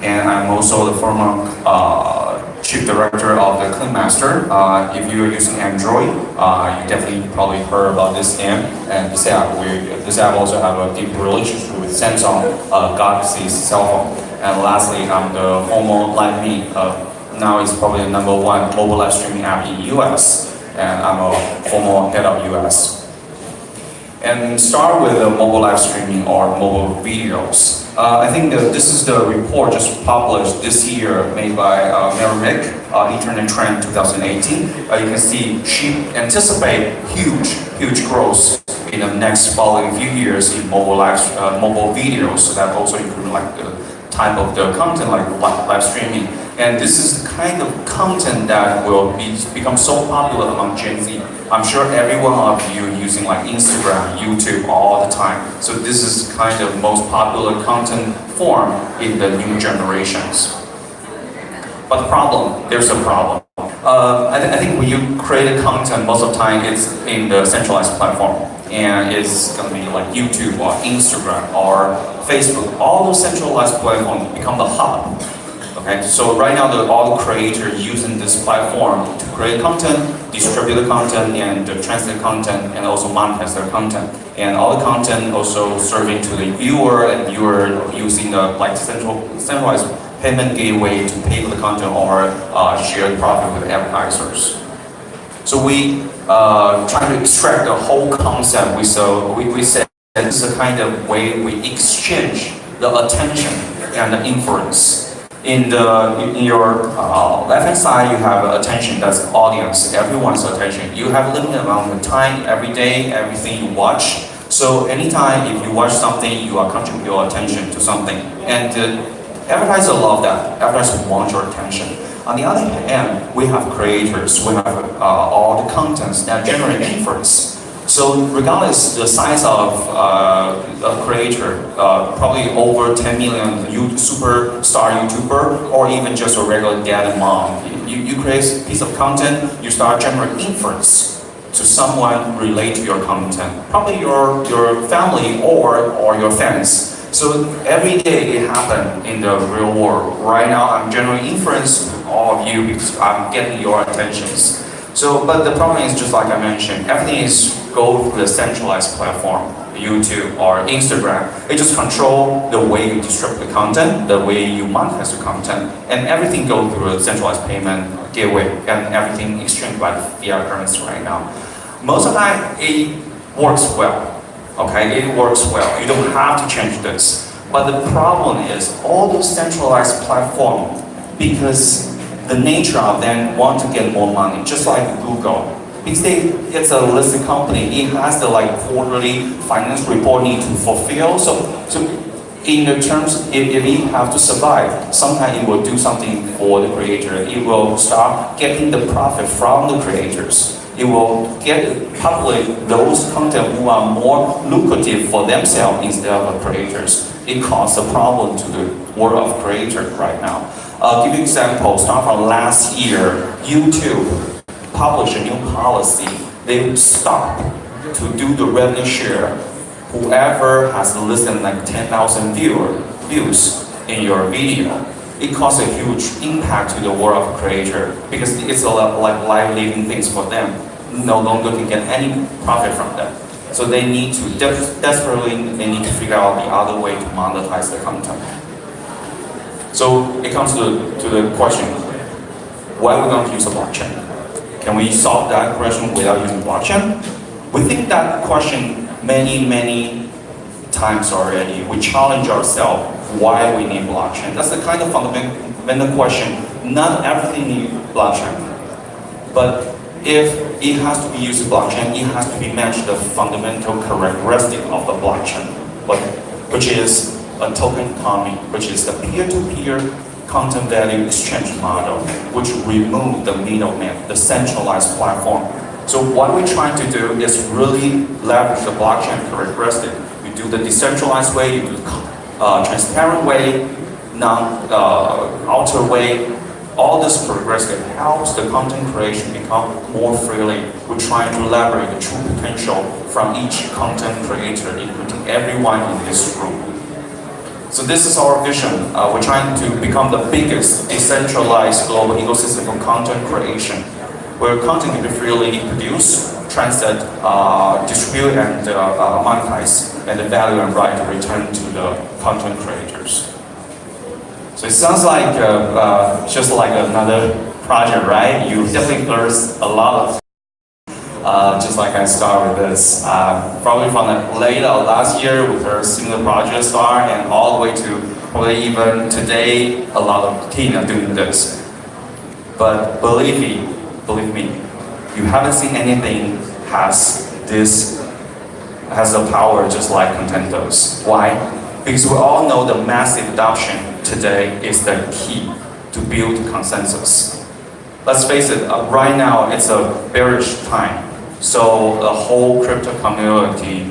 and I'm also the former Chief Director of the CleanMaster. If you're using Android, you definitely probably heard about this app. And this app also have a deep relationship with Samsung Galaxy's cell phone. And lastly, I'm the former LiveMe. Now it's probably the #1 mobile live streaming app in US. And I'm a former head of US. And start with the mobile live streaming or mobile videos. I think that this is the report just published this year, made by Merrick, Internet Trend 2018. You can see she anticipate huge growth in the next following few years in mobile videos. So that also include like the type of the content like live streaming. And this is the kind of content that will become so popular among Gen Z. I'm sure every one of you using like Instagram, YouTube all the time. So this is kind of most popular content form in the new generations. But there's a problem. I think when you create a content, most of the time it's in the centralized platform. And it's going to be like YouTube or Instagram or Facebook. All those centralized platforms become the hub. Okay, so right now all the creators using this platform to create content, distribute the content, and translate content, and also monetize their content. And all the content also serving to the viewer, and viewer using the like centralized payment gateway to pay for the content or share the profit with advertisers. So we try to extract the whole concept. We say that this is a kind of way we exchange the attention and the influence. In your left-hand side, you have attention, that's audience, everyone's attention. You have a limited amount of time every day, everything you watch. So anytime if you watch something, you are contributing your attention to something. And advertisers love that. Advertisers want your attention. On the other hand, we have creators, we have all the contents that generate inference. So regardless the size of a creator, probably over 10 million superstar YouTuber, or even just a regular dad and mom, you create a piece of content, you start generating inference to someone relate to your content, probably your family or your fans. So every day it happens in the real world. Right now I'm generating inference to all of you because I'm getting your attentions. So, but the problem is, just like I mentioned, everything is go through the centralized platform, YouTube or Instagram. It just control the way you distribute the content, the way you monetize the content, and everything go through a centralized payment gateway, and everything exchanged by the fiat currency right now. Most of the time, it works well. Okay, it works well. You don't have to change this. But the problem is all those centralized platforms, because the nature of them want to get more money, just like Google. Because it's a listed company, it has the like quarterly finance report need to fulfill. So in the terms, if it have to survive, sometimes it will do something for the creator. It will start getting the profit from the creators. It will populate those content who are more lucrative for themselves instead of the creators. It causes a problem to the world of creators right now. I'll give you an example. Start from last year, YouTube published a new policy. They stopped to do the revenue share. Whoever has less than like 10,000 views in your video, it causes a huge impact to the world of creator because it's a lot like live living things for them. No longer can get any profit from them. So they need to desperately figure out the other way to monetize the content. So it comes to the question, why are we going to use a blockchain? Can we solve that question without using blockchain? We think that question many times already. We challenge ourselves why we need blockchain. That's the kind of fundamental question. Not everything needs blockchain. But if it has to be used blockchain, it has to be matched the fundamental characteristic of the blockchain, which is a token economy, which is the peer-to-peer content value exchange model, which remove the middleman, the centralized platform. So what we're trying to do is really leverage the blockchain characteristic. You do the decentralized way, you do the transparent way, non-alter way. All this characteristic helps the content creation become more freely. We're trying to leverage the true potential from each content creator, including everyone in this room. So this is our vision. We're trying to become the biggest decentralized global ecosystem for content creation, where content can be freely produced, transit, distribute, and monetize, and the value and right to return to the content creators. So it sounds like just like another project, right? You definitely learned a lot of just like I started with this, probably from the late last year with our similar project start, and all the way to probably even today, a lot of team are doing this. But believe me, you haven't seen anything has the power just like Contentous. Why? Because we all know the massive adoption today is the key to build consensus. Let's face it, right now it's a bearish time. So the whole crypto community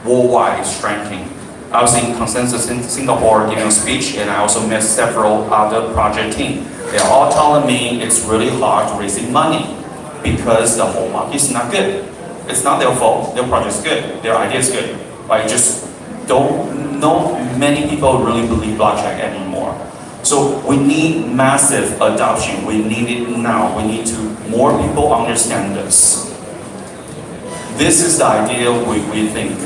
worldwide is shrinking. I was in Consensus in Singapore giving a speech, and I also met several other project teams. They're all telling me it's really hard to raise money because the whole market is not good. It's not their fault. Their project is good. Their idea is good. I just don't know many people really believe blockchain anymore. So we need massive adoption. We need it now. We need to more people understand this. This is the idea we think.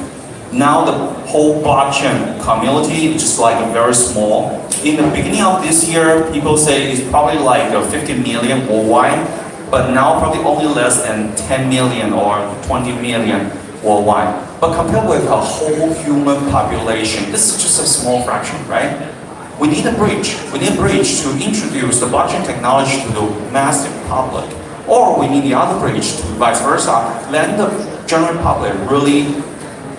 Now the whole blockchain community is just like very small. In the beginning of this year, people say it's probably like 50 million worldwide, but now probably only less than 10 million or 20 million worldwide. But compared with a whole human population, this is just a small fraction, right? We need a bridge. We need a bridge to introduce the blockchain technology to the massive public. Or we need the other bridge to vice versa, let the general public really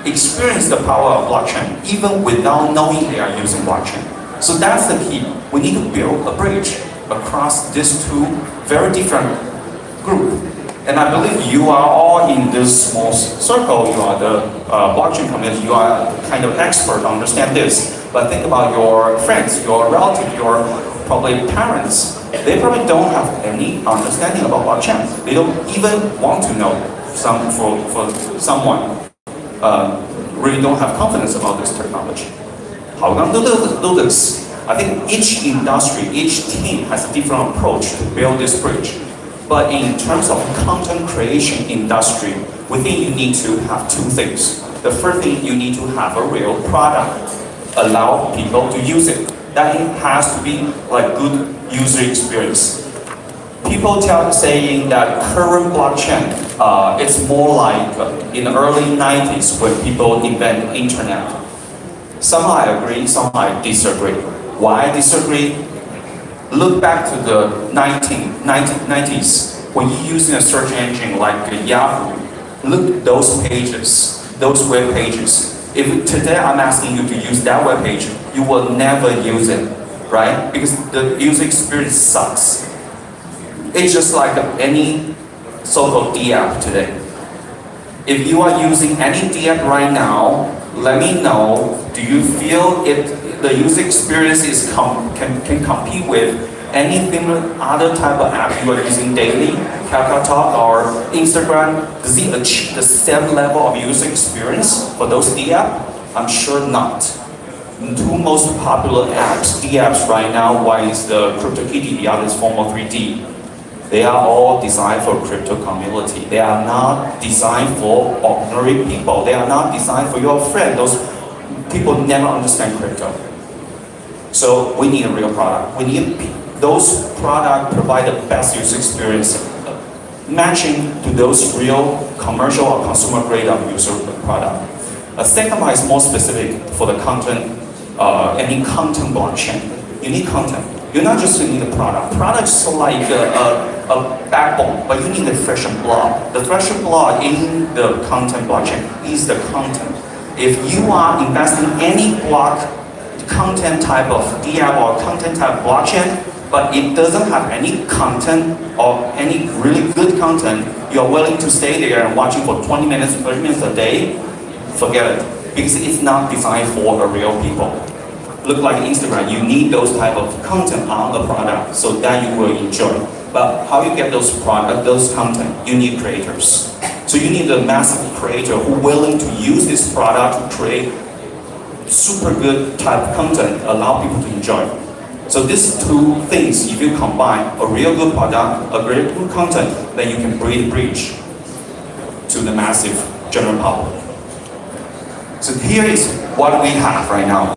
experience the power of blockchain, even without knowing they are using blockchain. So that's the key. We need to build a bridge across these two very different groups. And I believe you are all in this small circle. You are the blockchain community. You are kind of expert to understand this. But think about your friends, your relatives, your probably parents. They probably don't have any understanding about blockchain. They don't even want to know. For someone really don't have confidence about this technology. How are we going to do this? I think each industry, each team has a different approach to build this bridge. But in terms of content creation industry, we think you need to have two things. The first thing, you need to have a real product, allow people to use it. That has to be like good user experience. People saying that current blockchain, it's more like in the early 90s when people invent internet. Some I agree, some I disagree. Why I disagree? Look back to the 1990s when you're using a search engine like Yahoo. Look at those pages, those web pages. If today I'm asking you to use that web page, you will never use it, right? Because the user experience sucks. It's just like any so-called D app today. If you are using any D app right now, let me know, do you feel the user experience can compete with anything other type of app you are using daily, KakaoTalk or Instagram? Does it achieve the same level of user experience for those D app? I'm sure not. The two most popular apps, D apps right now, one is the CryptoKitty, the other is Formal 3D. They are all designed for crypto community. They are not designed for ordinary people. They are not designed for your friend. Those people never understand crypto. So we need a real product. We need those products provide the best user experience, matching to those real commercial or consumer grade of user product. A second one is more specific for the content, any content blockchain. You need content. You're not just need a product. Products are like a backbone, but you need the thresh and block. The thresh and block in the content blockchain is the content. If you are investing any block content type of DApp or content type blockchain, but it doesn't have any content or any really good content, you're willing to stay there and watch it for 20 minutes, 30 minutes a day, forget it. Because it's not designed for the real people. Look like Instagram, you need those type of content on the product so that you will enjoy. But how you get those content? You need creators. So you need a massive creator who willing to use this product to create super good type of content allow people to enjoy. So these two things, if you combine a real good product, a real good content, then you can build a bridge to the massive general public. So here is what we have right now.